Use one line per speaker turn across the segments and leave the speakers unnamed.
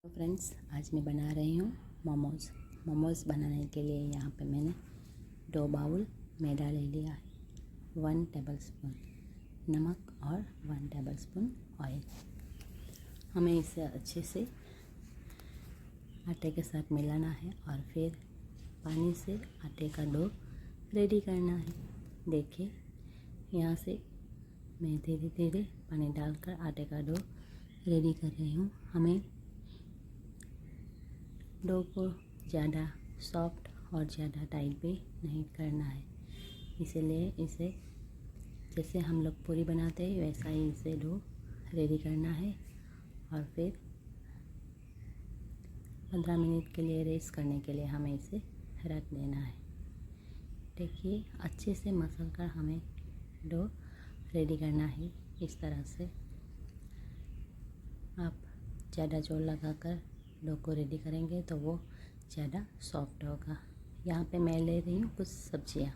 तो फ्रेंड्स, आज मैं बना रही हूँ मोमोज़ बनाने के लिए यहाँ पे मैंने 2 बाउल मैदा ले लिया है, 1 टेबलस्पून नमक और 1 टेबलस्पून ऑयल। हमें इसे अच्छे से आटे के साथ मिलाना है और फिर पानी से आटे का डो रेडी करना है। देखिए, यहाँ से मैं धीरे धीरे पानी डालकर आटे का डो रेडी कर रही हूँ। हमें डो को ज़्यादा सॉफ्ट और ज़्यादा टाइट भी नहीं करना है, इसलिए इसे जैसे हम लोग पूरी बनाते हैं वैसा ही इसे डो रेडी करना है और फिर 15 मिनट के लिए रेस्ट करने के लिए हमें इसे रख देना है। देखिए, अच्छे से मसल कर हमें डो रेडी करना है। इस तरह से आप ज़्यादा जोर लगाकर डो को रेडी करेंगे तो वो ज़्यादा सॉफ्ट होगा। यहाँ पे मैं ले रही हूँ कुछ सब्जियाँ,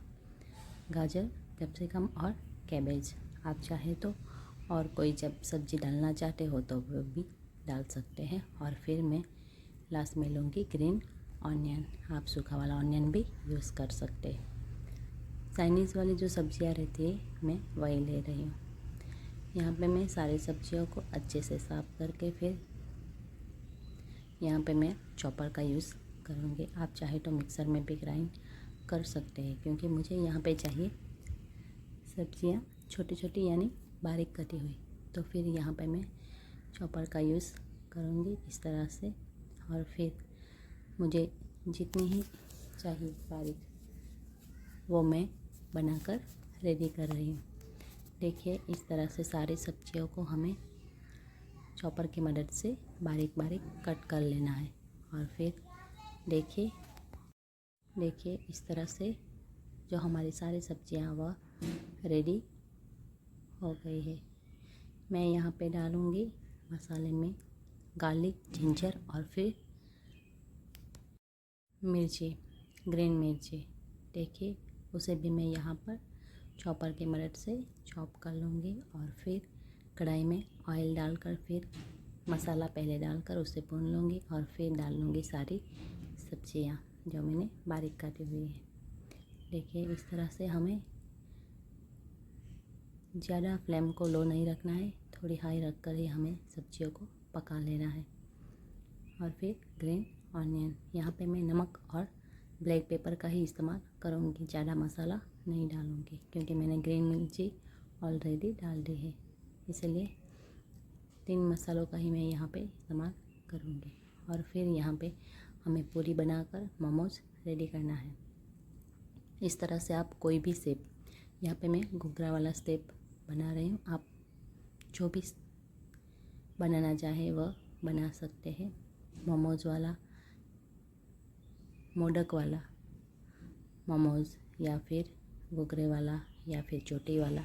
गाजर, कैप्सिकम और कैबेज। आप चाहे तो और कोई जब सब्ज़ी डालना चाहते हो तो वो भी डाल सकते हैं। और फिर मैं लास्ट में लूँगी ग्रीन ऑनियन। आप सूखा वाला ऑनियन भी यूज़ कर सकते हैं। चाइनीज़ वाली जो सब्ज़ियाँ रहती है मैं वही ले रही हूँ। यहाँ पे मैं सारी सब्जियों को अच्छे से साफ़ करके फिर यहाँ पे मैं चॉपर का यूज़ करूँगी। आप चाहे तो मिक्सर में भी ग्राइंड कर सकते हैं, क्योंकि मुझे यहाँ पे चाहिए सब्जियाँ छोटी छोटी यानी बारीक कटी हुई। तो फिर यहाँ पे मैं चॉपर का यूज़ करूँगी इस तरह से। और फिर मुझे जितनी ही चाहिए बारीक वो मैं बनाकर रेडी कर रही हूँ। देखिए, इस तरह से सारी सब्जियों को हमें चॉपर की मदद से बारीक बारीक कट कर लेना है। और फिर देखिए इस तरह से जो हमारी सारी सब्जियां वह रेडी हो गई है। मैं यहाँ पे डालूँगी मसाले में गार्लिक, जिंजर और फिर मिर्ची, ग्रीन मिर्ची। देखिए, उसे भी मैं यहाँ पर चॉपर की मदद से चॉप कर लूँगी। और फिर कढ़ाई में ऑयल डालकर फिर मसाला पहले डालकर उसे भून लूँगी और फिर डाल लूँगी सारी सब्जियाँ जो मैंने बारीक काटी हुई है। देखिए, इस तरह से हमें ज़्यादा फ्लेम को लो नहीं रखना है, थोड़ी हाई रख कर ही हमें सब्जियों को पका लेना है। और फिर ग्रीन ऑनियन, यहाँ पे मैं नमक और ब्लैक पेपर का ही इस्तेमाल करूँगी, ज़्यादा मसाला नहीं डालूँगी, क्योंकि मैंने ग्रीन मिर्ची ऑलरेडी डाल दी है। इसलिए 3 मसालों का ही मैं यहाँ पे इस्तेमाल करूँगी। और फिर यहाँ पे हमें पूरी बनाकर मोमोज़ रेडी करना है। इस तरह से आप कोई भी शेप, यहाँ पे मैं घुघरा वाला शेप बना रही हूँ, आप जो भी बनाना चाहे वह बना सकते हैं। मोमोज़ वाला, मोदक वाला मोमोज़, या फिर घुघरे वाला, या फिर चोटी वाला,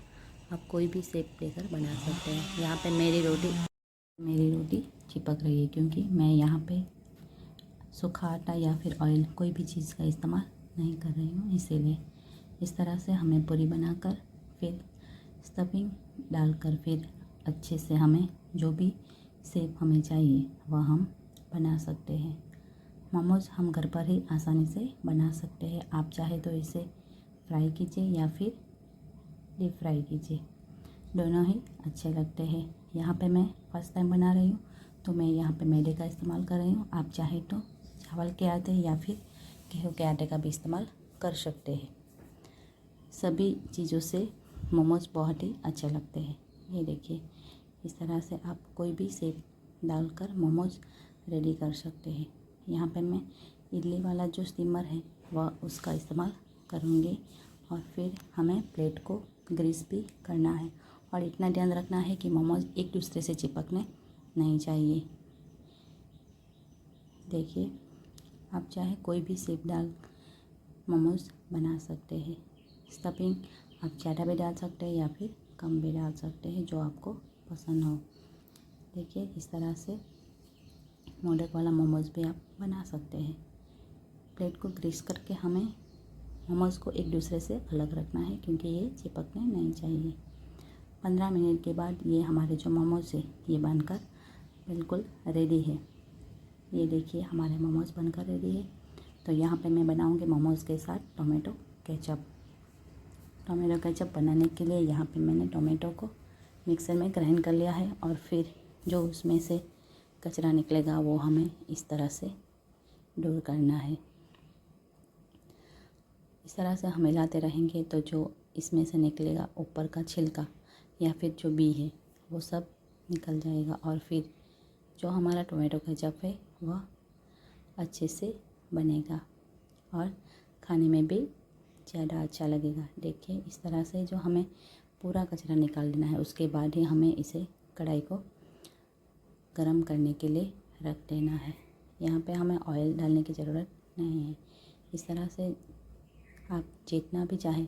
आप कोई भी शेप लेकर बना सकते हैं। यहाँ पे मेरी रोटी चिपक रही है, क्योंकि मैं यहाँ पे सूखा आटा या फिर ऑयल कोई भी चीज़ का इस्तेमाल नहीं कर रही हूँ। इसीलिए इस तरह से हमें पूरी बनाकर फिर स्टफिंग डालकर फिर अच्छे से हमें जो भी शेप हमें चाहिए वह हम बना सकते हैं। मोमोज़ हम घर पर ही आसानी से बना सकते हैं। आप चाहे तो इसे फ्राई कीजिए या फिर डीप फ्राई कीजिए, दोनों ही अच्छे लगते हैं। यहाँ पे मैं फर्स्ट टाइम बना रही हूँ तो मैं यहाँ पे मैदे का इस्तेमाल कर रही हूँ। आप चाहे तो चावल के आटे या फिर गेहूँ के आटे का भी इस्तेमाल कर सकते हैं। सभी चीज़ों से मोमोज़ बहुत ही अच्छे लगते हैं। ये देखिए, इस तरह से आप कोई भी शेप डालकर मोमोज़ रेडी कर सकते हैं। यहाँ पे मैं इडली वाला जो स्टीमर है वह उसका इस्तेमाल करूँगी। और फिर हमें प्लेट को ग्रीस भी करना है, और इतना ध्यान रखना है कि मोमोज़ एक दूसरे से चिपकने नहीं चाहिए। देखिए, आप चाहे कोई भी शेप डाल मोमोज़ बना सकते हैं। स्टफिंग आप ज़्यादा भी डाल सकते हैं या फिर कम भी डाल सकते हैं, जो आपको पसंद हो। देखिए, इस तरह से मोदक वाला मोमोज़ भी आप बना सकते हैं। प्लेट को ग्रीस करके हमें मोमोज़ को एक दूसरे से अलग रखना है, क्योंकि ये चिपकने नहीं चाहिए। 15 मिनट के बाद ये हमारे जो मोमोज़ है ये बनकर बिल्कुल रेडी है। ये देखिए हमारे मोमोज़ बनकर रेडी है। तो यहाँ पे मैं बनाऊँगी मोमोज़ के साथ टोमेटो केचप। टोमेटो केचप बनाने के लिए यहाँ पे मैंने टोमेटो को मिक्सर में ग्राइंड कर लिया है और फिर जो उसमें से कचरा निकलेगा वो हमें इस तरह से दूर करना है। इस तरह से हम मिलाते रहेंगे तो जो इसमें से निकलेगा ऊपर का छिलका या फिर जो बी है वो सब निकल जाएगा और फिर जो हमारा टोमेटो केचप है वह अच्छे से बनेगा और खाने में भी ज़्यादा अच्छा लगेगा। देखिए इस तरह से जो हमें पूरा कचरा निकाल देना है, उसके बाद ही हमें इसे कढ़ाई को गरम करने के लिए रख देना है। यहाँ पे हमें ऑयल डालने की ज़रूरत नहीं है। इस तरह से आप जितना भी चाहें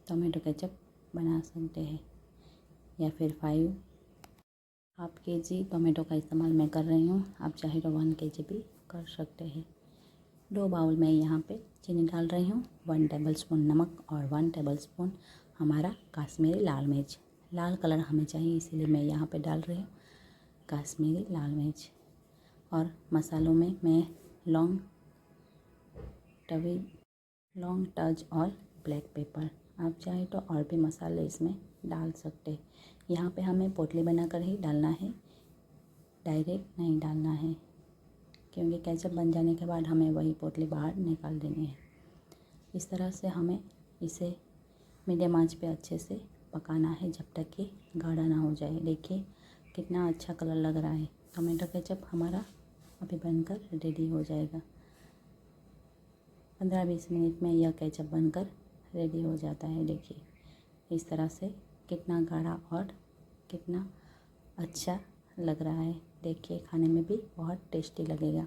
टोमेटो केचप बना सकते हैं या फिर 5 kg टोमेटो का इस्तेमाल मैं कर रही हूँ। आप चाहे तो 1 kg भी कर सकते हैं। 2 बाउल में यहाँ पे चीनी डाल रही हूँ, 1 टेबलस्पून नमक और 1 टेबलस्पून हमारा काश्मीरी लाल मिर्च। लाल कलर हमें चाहिए इसीलिए मैं यहाँ पे डाल रही हूँ काश्मीरी लाल मिर्च। और मसालों में मैं लौंग, तज और ब्लैक पेपर, आप चाहे तो और भी मसाले इसमें डाल सकते हैं। यहाँ पे हमें पोटली बनाकर ही डालना है, डायरेक्ट नहीं डालना है, क्योंकि केचप बन जाने के बाद हमें वही पोटली बाहर निकाल देनी है। इस तरह से हमें इसे मीडियम आंच पे अच्छे से पकाना है जब तक कि गाढ़ा ना हो जाए। देखिए कितना अच्छा कलर लग रहा है। टोमेटो केचप हमारा अभी बनकर रेडी हो जाएगा। 15-20 मिनट में यह केचप बनकर रेडी हो जाता है। देखिए इस तरह से कितना गाढ़ा और कितना अच्छा लग रहा है। देखिए खाने में भी बहुत टेस्टी लगेगा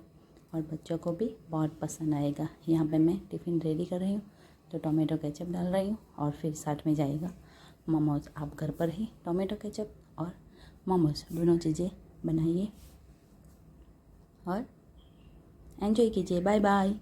और बच्चों को भी बहुत पसंद आएगा। यहाँ पे मैं टिफ़िन रेडी कर रही हूँ तो टोमेटो केचप डाल रही हूँ और फिर साथ में जाएगा मोमोज़। आप घर पर ही टोमेटो केचप और मोमोज़ दोनों चीज़ें बनाइए और एंजॉय कीजिए। Bye bye.